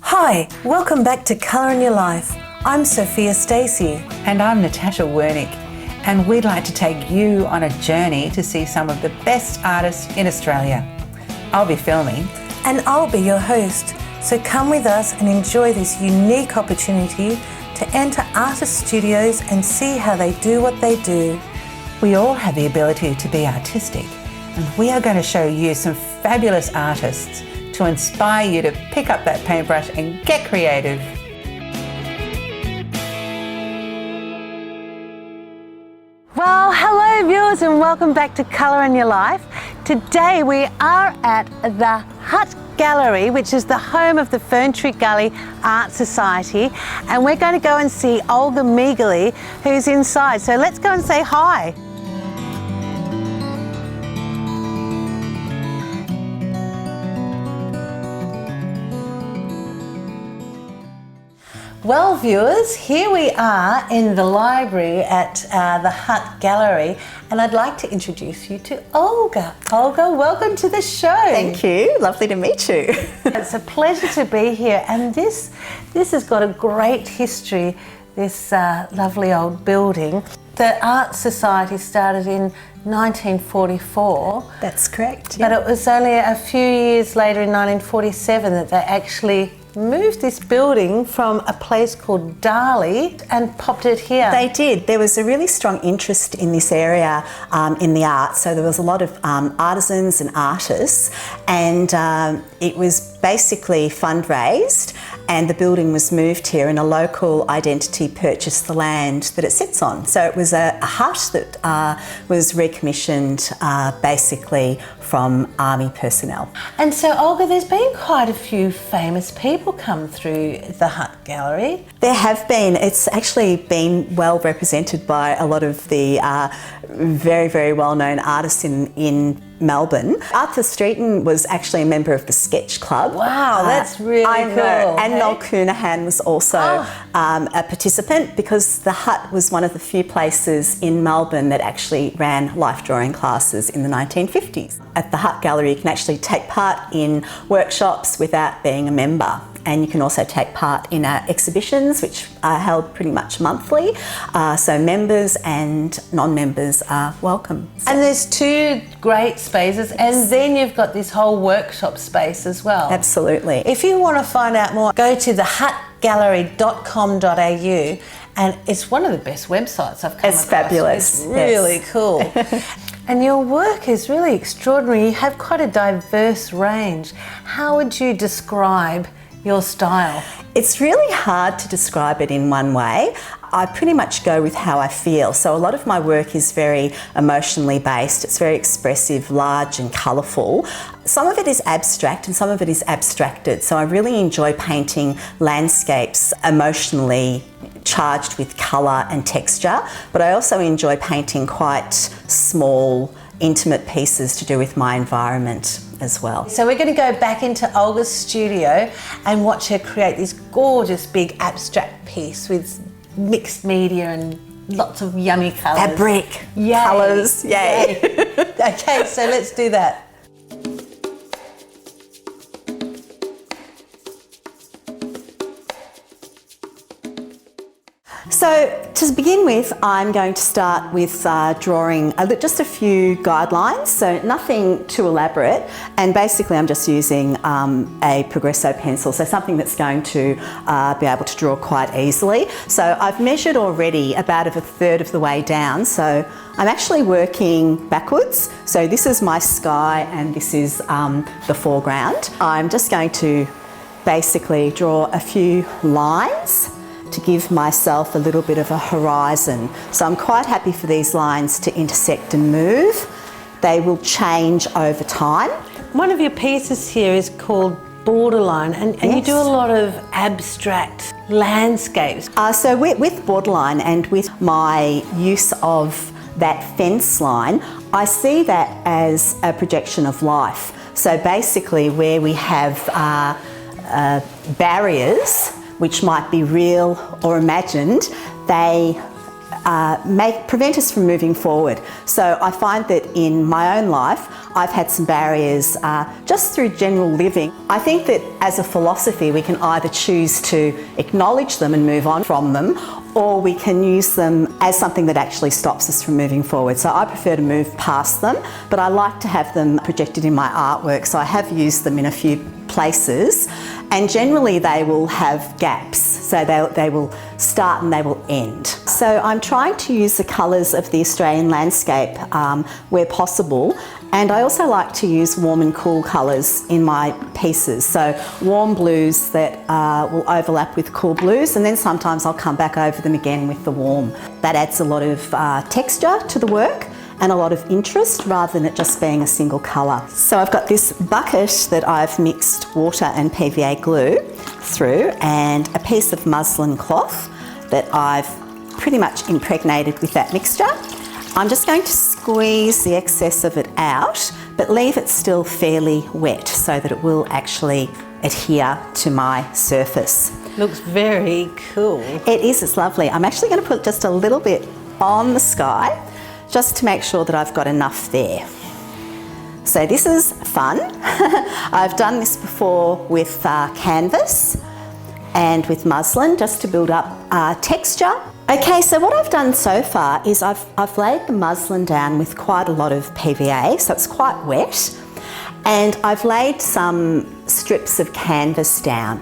Hi, welcome back to Colour in Your Life. I'm Sophia Stacey. And I'm Natasha Wernick, and we'd like to take you on a journey to see some of the best artists in Australia. I'll be filming. And I'll be your host. So come with us and enjoy this unique opportunity to enter artist studios and see how they do what they do. We all have the ability to be artistic, and we are going to show you some fabulous artists to inspire you to pick up that paintbrush and get creative. Well, hello viewers and welcome back to Colour in Your Life. Today we are at the Hut Gallery, which is the home of the Fern Tree Gully Art Society, and we're going to go and see Olga Megele, who's inside. So let's go and say hi. Well viewers, here we are in the library at the Hut Gallery, and I'd like to introduce you to Olga. Olga, welcome to the show. Thank you, lovely to meet you. It's a pleasure to be here, and this has got a great history, this lovely old building. The Art Society started in 1944. That's correct. But it was only a few years later in 1947 that they actually moved this building from a place called Darley and popped it here. They did. There was a really strong interest in this area in the arts. So there was a lot of artisans and artists, and it was basically fundraised, and the building was moved here, and a local identity purchased the land that it sits on. So it was a hut that was recommissioned basically from army personnel. And so Olga, there's been quite a few famous people come through the Hut Gallery. There have been. It's actually been well represented by a lot of the very, very well-known artists in Melbourne. Arthur Streeton was actually a member of the Sketch Club. Wow, that's really I cool. know. And hey? Noel Coonahan was also a participant, because the Hut was one of the few places in Melbourne that actually ran life drawing classes in the 1950s. At the Hut Gallery you can actually take part in workshops without being a member. And you can also take part in our exhibitions, which are held pretty much monthly. So members and non-members are welcome. So. And there's two great spaces, and then you've got this whole workshop space as well. Absolutely. If you want to find out more, go to thehutgallery.com.au, and it's one of the best websites I've come across. It's fabulous. It's really cool. And your work is really extraordinary. You have quite a diverse range. How would you describe your style? It's really hard to describe it in one way. I pretty much go with how I feel. So a lot of my work is very emotionally based. It's very expressive, large and colourful. Some of it is abstract and some of it is abstracted. So I really enjoy painting landscapes emotionally charged with colour and texture, but I also enjoy painting quite small, intimate pieces to do with my environment as well. So we're going to go back into Olga's studio and watch her create this gorgeous big abstract piece with mixed media and lots of yummy colours. Fabric, Yay. colours, yay. Okay, so let's do that. So to begin with, I'm going to start with drawing just a few guidelines, so nothing too elaborate, and basically I'm just using a Progresso pencil, so something that's going to be able to draw quite easily. So I've measured already about a third of the way down, so I'm actually working backwards. So this is my sky and this is the foreground. I'm just going to basically draw a few lines to give myself a little bit of a horizon. So I'm quite happy for these lines to intersect and move. They will change over time. One of your pieces here is called Borderline, and Yes. you do a lot of abstract landscapes. So with Borderline and with my use of that fence line, I see that as a projection of life. So basically where we have barriers, which might be real or imagined, they prevent us from moving forward. So I find that in my own life, I've had some barriers just through general living. I think that as a philosophy, we can either choose to acknowledge them and move on from them, or we can use them as something that actually stops us from moving forward. So I prefer to move past them, but I like to have them projected in my artwork. So I have used them in a few places, and generally they will have gaps. So they will start and they will end. So I'm trying to use the colours of the Australian landscape where possible. And I also like to use warm and cool colours in my pieces. So warm blues that will overlap with cool blues, and then sometimes I'll come back over them again with the warm. That adds a lot of texture to the work and a lot of interest rather than it just being a single colour. So I've got this bucket that I've mixed water and PVA glue through, and a piece of muslin cloth that I've pretty much impregnated with that mixture. I'm just going to squeeze the excess of it out, but leave it still fairly wet so that it will actually adhere to my surface. Looks very cool. It is, it's lovely. I'm actually going to put just a little bit on the sky just to make sure that I've got enough there. So this is fun. I've done this before with canvas and with muslin just to build up texture. Okay, so what I've done so far is I've laid the muslin down with quite a lot of PVA, so it's quite wet, and I've laid some strips of canvas down,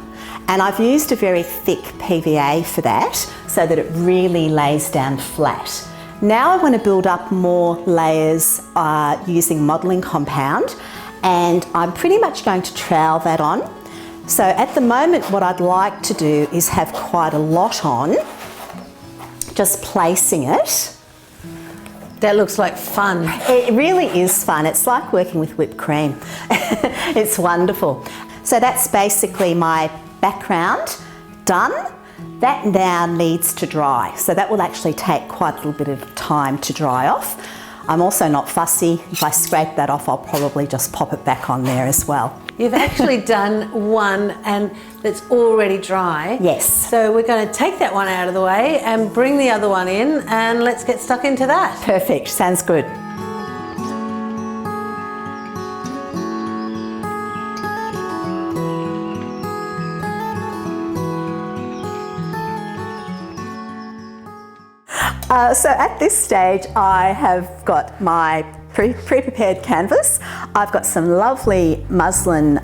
and I've used a very thick PVA for that so that it really lays down flat. Now I want to build up more layers using modelling compound, and I'm pretty much going to trowel that on. So at the moment what I'd like to do is have quite a lot on, just placing it. That looks like fun. It really is fun. It's like working with whipped cream. It's wonderful. So that's basically my background done. That now needs to dry. So that will actually take quite a little bit of time to dry off. I'm also not fussy. If I scrape that off, I'll probably just pop it back on there as well. You've actually done one and that's already dry. Yes. So we're going to take that one out of the way and bring the other one in, and let's get stuck into that. Perfect, sounds good. So at this stage I have got my pre-prepared canvas. I've got some lovely muslin,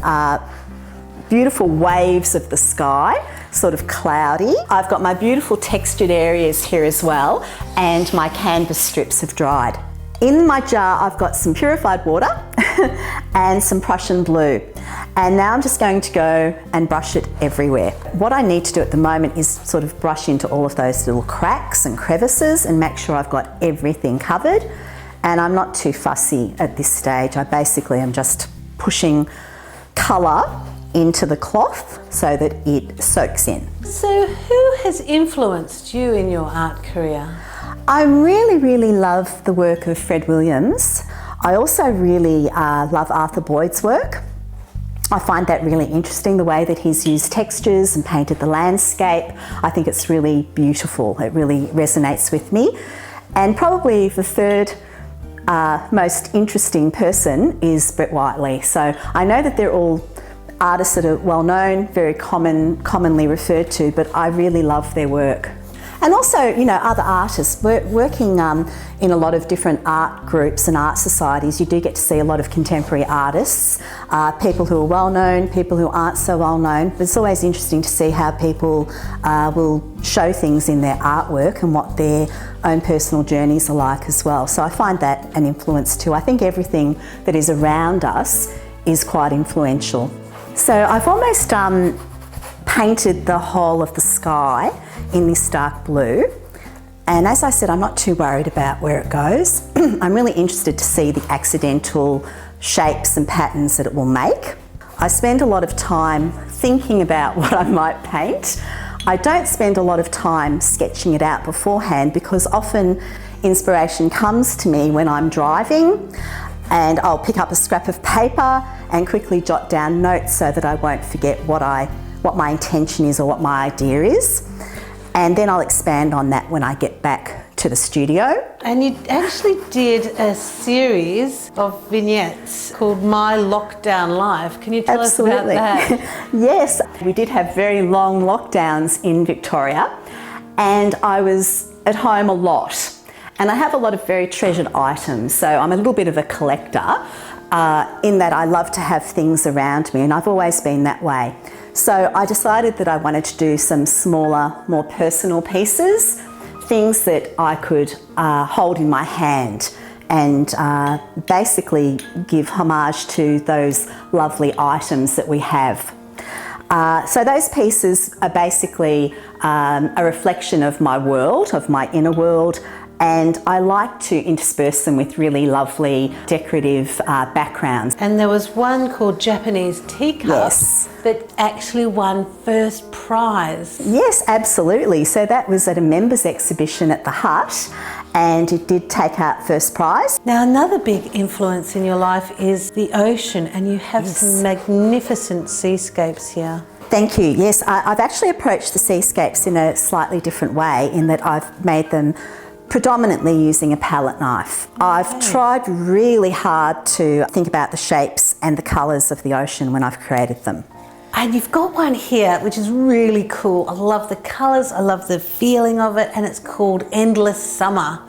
beautiful waves of the sky, sort of cloudy. I've got my beautiful textured areas here as well, and my canvas strips have dried. In my jar I've got some purified water and some Prussian blue. And now I'm just going to go and brush it everywhere. What I need to do at the moment is sort of brush into all of those little cracks and crevices and make sure I've got everything covered. And I'm not too fussy at this stage. I basically am just pushing colour into the cloth so that it soaks in. So who has influenced you in your art career? I really love the work of Fred Williams. I also really love Arthur Boyd's work. I find that really interesting, the way that he's used textures and painted the landscape. I think it's really beautiful. It really resonates with me. And probably the third most interesting person is Brett Whiteley. So I know that they're all artists that are well known, very commonly referred to, but I really love their work. And also, you know, other artists working in a lot of different art groups and art societies. You do get to see a lot of contemporary artists, people who are well known, people who aren't so well known. But it's always interesting to see how people will show things in their artwork and what their own personal journeys are like as well. So I find that an influence too. I think everything that is around us is quite influential. So I've almost painted the whole of the sky in this dark blue, and as I said, I'm not too worried about where it goes. I'm really interested to see the accidental shapes and patterns that it will make. I spend a lot of time thinking about what I might paint. I don't spend a lot of time sketching it out beforehand because often inspiration comes to me when I'm driving, and I'll pick up a scrap of paper and quickly jot down notes so that I won't forget what my intention is or what my idea is. And then I'll expand on that when I get back to the studio. And you actually did a series of vignettes called My Lockdown Life. Can you tell us about that? Yes, we did have very long lockdowns in Victoria, and I was at home a lot. And I have a lot of very treasured items, so I'm a little bit of a collector in that I love to have things around me, and I've always been that way. So I decided that I wanted to do some smaller, more personal pieces, things that I could hold in my hand and basically give homage to those lovely items that we have. So those pieces are basically a reflection of my world, of my inner world, and I like to intersperse them with really lovely decorative backgrounds. And there was one called Japanese Teacup. Yes. That actually won first prize. Yes, absolutely. So that was at a members exhibition at the Hut, and it did take out first prize. Now, another big influence in your life is the ocean, and you have some magnificent seascapes here. Thank you. Yes, I've actually approached the seascapes in a slightly different way, in that I've made them predominantly using a palette knife. I've tried really hard to think about the shapes and the colours of the ocean when I've created them. And you've got one here which is really cool. I love the colours, I love the feeling of it, and it's called Endless Summer.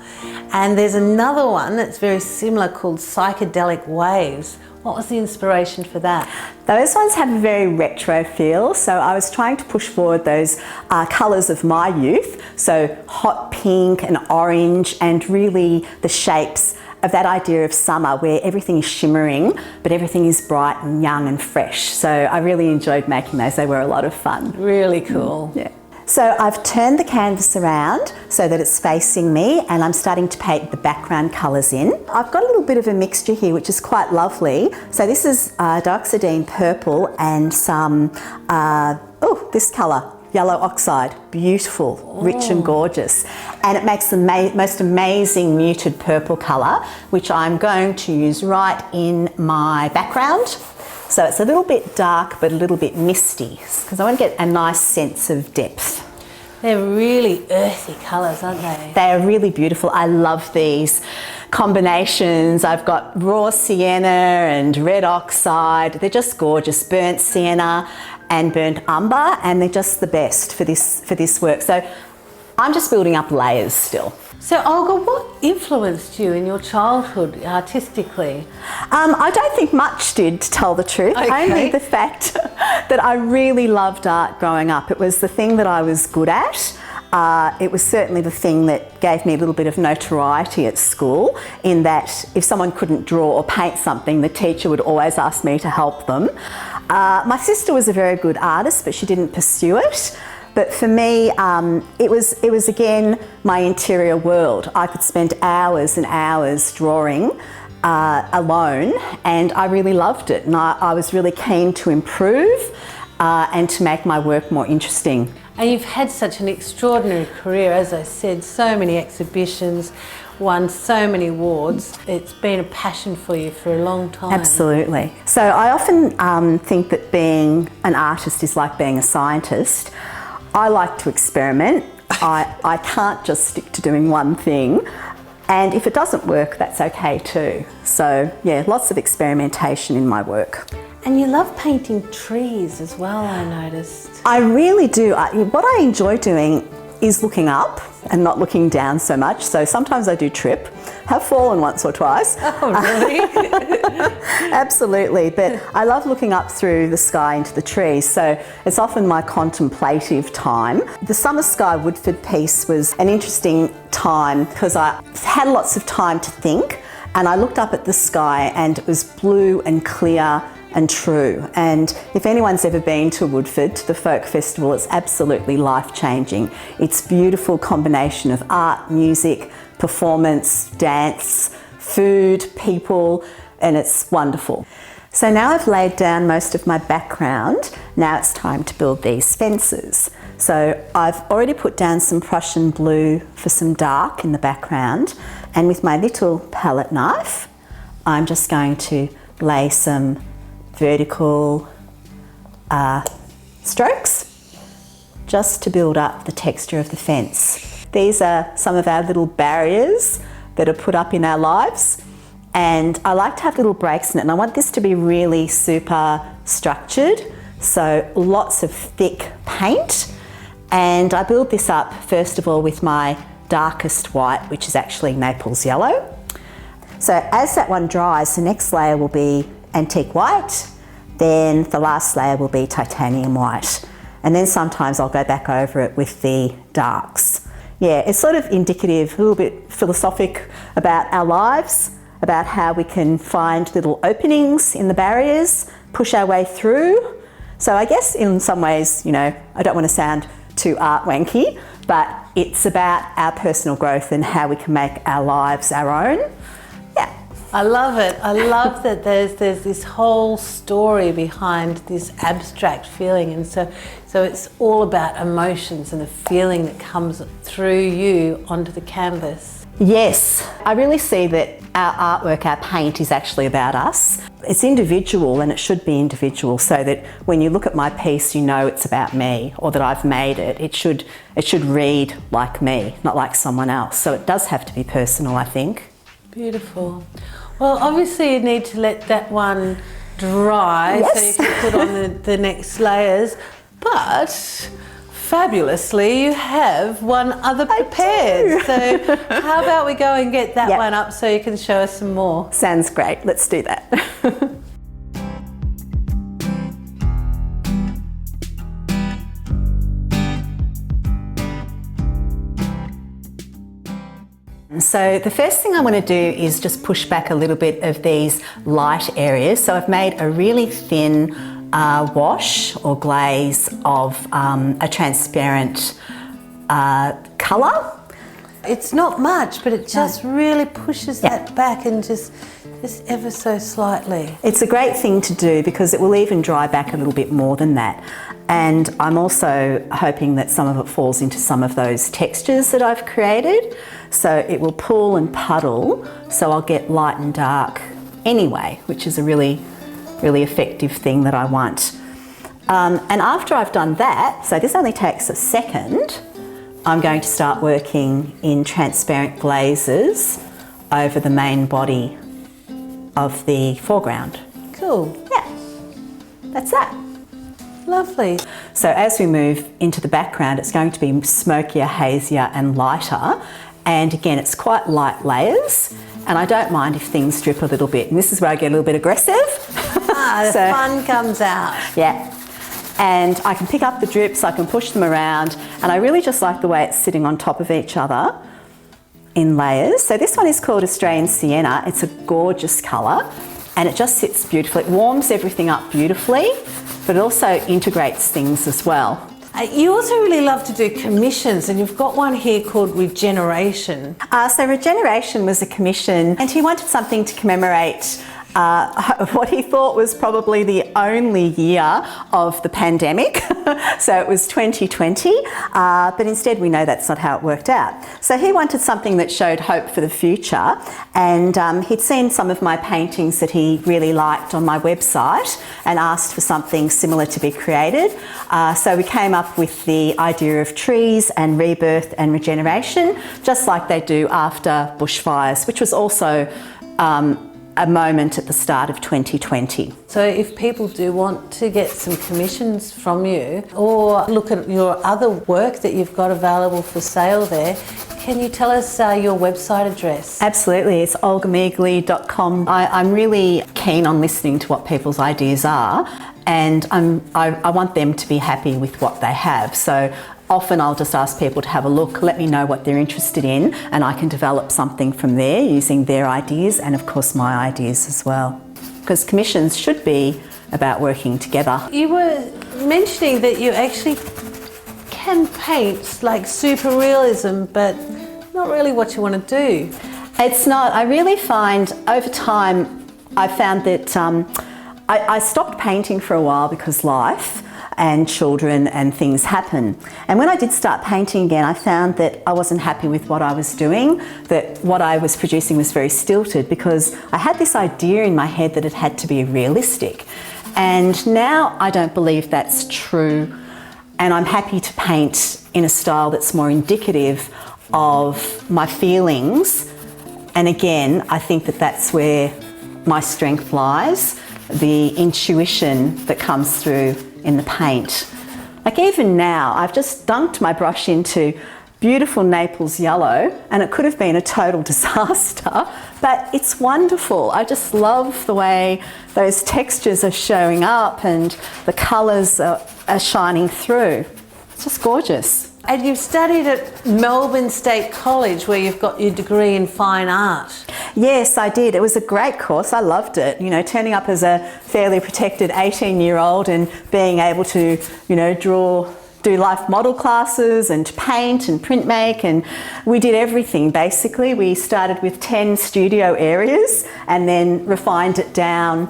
And there's another one that's very similar called Psychedelic Waves. What was the inspiration for that? Those ones have a very retro feel, so I was trying to push forward those colours of my youth, so hot pink and orange, and really the shapes of that idea of summer where everything is shimmering but everything is bright and young and fresh. So I really enjoyed making those. They were a lot of fun. Really cool. Yeah. So I've turned the canvas around so that it's facing me, and I'm starting to paint the background colours in. I've got a little bit of a mixture here which is quite lovely. So this is dioxazine purple and some, this colour, yellow oxide. Beautiful, rich and gorgeous. And it makes the most amazing muted purple colour, which I'm going to use right in my background. So it's a little bit dark but a little bit misty, because I want to get a nice sense of depth. They're really earthy colours, aren't they? They are really beautiful. I love these combinations. I've got raw sienna and red oxide. They're just gorgeous. Burnt sienna and burnt umber, and they're just the best for this work. So I'm just building up layers still. So Olga, what influenced you in your childhood artistically? I don't think much did, to tell the truth. Okay. Only the fact that I really loved art growing up. It was the thing that I was good at. It was certainly the thing that gave me a little bit of notoriety at school, in that if someone couldn't draw or paint something, the teacher would always ask me to help them. My sister was a very good artist, but she didn't pursue it. But for me, it was again my interior world. I could spend hours and hours drawing alone, and I really loved it. And I was really keen to improve and to make my work more interesting. And you've had such an extraordinary career, as I said, so many exhibitions, won so many awards. It's been a passion for you for a long time. Absolutely. So I often think that being an artist is like being a scientist. I like to experiment. I can't just stick to doing one thing. And if it doesn't work, that's okay too. So yeah, lots of experimentation in my work. And you love painting trees as well, I noticed. I really do. What I enjoy doing is looking up and not looking down so much. So sometimes I do trip, have fallen once or twice. Oh, really? Absolutely, but I love looking up through the sky into the trees, so it's often my contemplative time. The Summer Sky Woodford piece was an interesting time because I had lots of time to think, and I looked up at the sky and it was blue and clear and true. And if anyone's ever been to Woodford, to the folk festival, it's absolutely life-changing. It's a beautiful combination of art, music, performance, dance, food, people, and it's wonderful. So now I've laid down most of my background, now it's time to build these fences. So I've already put down some Prussian blue for some dark in the background, and with my little palette knife, I'm just going to lay some vertical strokes just to build up the texture of the fence. these are some of our little barriers that are put up in our lives. And I like to have little breaks in it, and I want this to be really super structured. So lots of thick paint. And I build this up first of all with my darkest white, which is actually Naples yellow. So as that one dries, the next layer will be antique white, then the last layer will be titanium white. And then sometimes I'll go back over it with the darks. Yeah, it's sort of indicative, a little bit philosophic about our lives, about how we can find little openings in the barriers, push our way through. So I guess in some ways, you know, I don't want to sound too art wanky, but it's about our personal growth and how we can make our lives our own. Yeah. I love it. I love that there's this whole story behind this abstract feeling, and so it's all about emotions and the feeling that comes through you onto the canvas. Yes, I really see that our artwork, our paint is actually about us. It's individual, and it should be individual, so that when you look at my piece you know it's about me, or that I've made it. It should read like me, not like someone else. So it does have to be personal, I think. Beautiful. Well, obviously you need to let that one dry, yes. So you can put on the next layers, but fabulously you have one other prepared. So how about we go and get that one up so you can show us some more? Sounds great. Let's do that. So the first thing I want to do is just push back a little bit of these light areas. So I've made a really thin wash or glaze of a transparent colour. It's not much, but it just really pushes that back, and just ever so slightly. It's a great thing to do because it will even dry back a little bit more than that. And I'm also hoping that some of it falls into some of those textures that I've created. So it will pool and puddle, so I'll get light and dark anyway, which is a really, really effective thing that I want. And after I've done that, so this only takes a second, I'm going to start working in transparent glazes over the main body of the foreground. Cool. Yeah, that's that. Lovely. So as we move into the background, it's going to be smokier, hazier and lighter. And again, it's quite light layers, and I don't mind if things drip a little bit. And this is where I get a little bit aggressive. The fun comes out. Yeah. And I can pick up the drips, I can push them around, and I really just like the way it's sitting on top of each other in layers. So this one is called Australian Sienna. It's a gorgeous colour, and it just sits beautifully. It warms everything up beautifully, but it also integrates things as well. You also really love to do commissions, and you've got one here called Regeneration. So Regeneration was a commission, and he wanted something to commemorate what he thought was probably the only year of the pandemic. So it was 2020, but instead we know that's not how it worked out. So he wanted something that showed hope for the future, and he'd seen some of my paintings that he really liked on my website and asked for something similar to be created. So we came up with the idea of trees and rebirth and regeneration, just like they do after bushfires, which was also a moment at the start of 2020. So if people do want to get some commissions from you, or look at your other work that you've got available for sale there, can you tell us your website address? Absolutely, it's olgamegele.com. I'm really keen on listening to what people's ideas are, and I want them to be happy with what they have. So often I'll just ask people to have a look, let me know what they're interested in, and I can develop something from there using their ideas and of course my ideas as well. Because commissions should be about working together. You were mentioning that you actually can paint like super realism, but not really what you want to do. It's not. I really find over time I found that I stopped painting for a while because life and children and things happen. And when I did start painting again, I found that I wasn't happy with what I was doing, that what I was producing was very stilted, because I had this idea in my head that it had to be realistic. And now I don't believe that's true. and I'm happy to paint in a style that's more indicative of my feelings. And again, I think that that's where my strength lies, the intuition that comes through in the paint. Like even now, I've just dunked my brush into beautiful Naples yellow, and it could have been a total disaster, but it's wonderful. I just love the way those textures are showing up and the colours are shining through. It's just gorgeous. And you've studied at Melbourne State College, where you've got your degree in fine art. Yes, I did. It was a great course. I loved it. You know, turning up as a fairly protected 18-year-old and being able to, you know, do life model classes and paint and print make, and we did everything basically. We started with 10 studio areas and then refined it down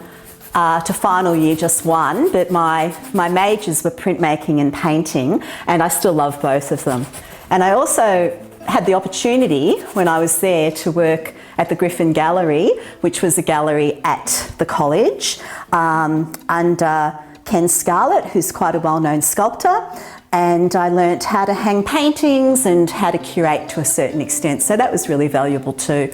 to final year just one, but my majors were printmaking and painting, and I still love both of them. And I also had the opportunity when I was there to work at the Griffin Gallery, which was a gallery at the college, under Ken Scarlett, who's quite a well-known sculptor, and I learnt how to hang paintings and how to curate to a certain extent, so that was really valuable too.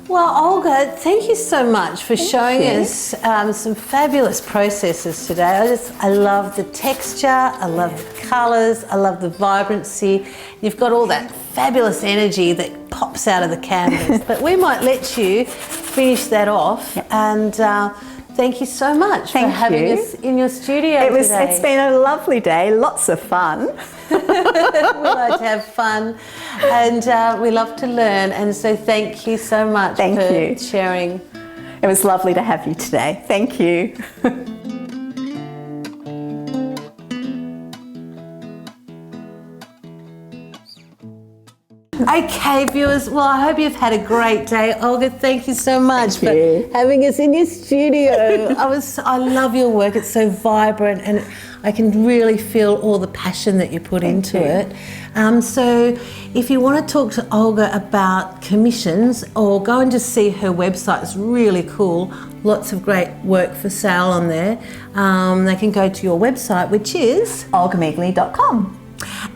Well, Olga, thank you so much for showing us some fabulous processes today. I love the texture, I love the colours, I love the vibrancy. You've got all that fabulous energy that pops out of the canvas. But we might let you finish that off, and thank you so much for having us in your studio today. It's been a lovely day, lots of fun. We like to have fun, and we love to learn, and so thank you so much for sharing. It was lovely to have you today. Thank you. Okay, viewers, well, I hope you've had a great day. Olga, thank you so much for having us in your studio. I love your work. It's so vibrant, and I can really feel all the passion that you put into it. So if you want to talk to Olga about commissions, or go and just see her website, it's really cool. Lots of great work for sale on there. They can go to your website, which is olgamegele.com.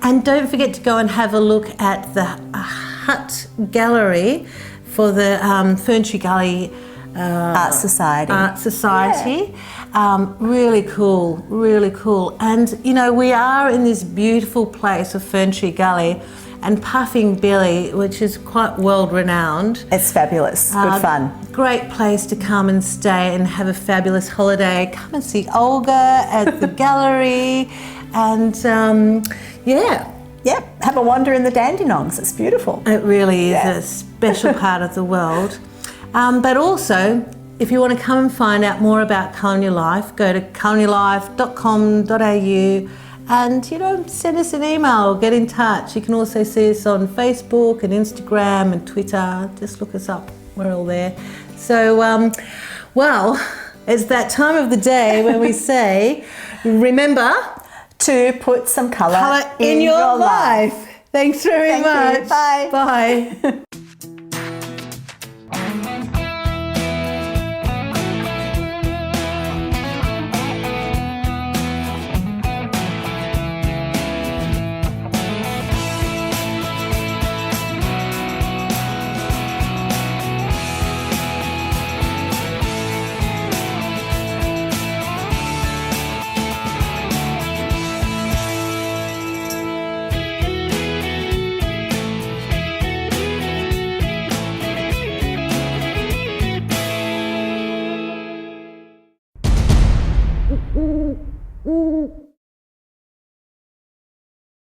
And don't forget to go and have a look at the Hut Gallery for the Ferntree Gully Art Society. Really cool, really cool. And you know, we are in this beautiful place of Ferntree Gully, and Puffing Billy, which is quite world renowned. It's fabulous, good fun. Great place to come and stay and have a fabulous holiday. Come and see Olga at the gallery, and have a wander in the Dandenongs. It's beautiful. It really is a special part of the world. But also, if you want to come and find out more about Colour in Your Life, go to colourinyurlife.com.au and, you know, send us an email or get in touch. You can also see us on Facebook and Instagram and Twitter. Just look us up. We're all there. So, well, it's that time of the day when we say, remember to put some colour in your life. Thanks very much. Bye. Bye.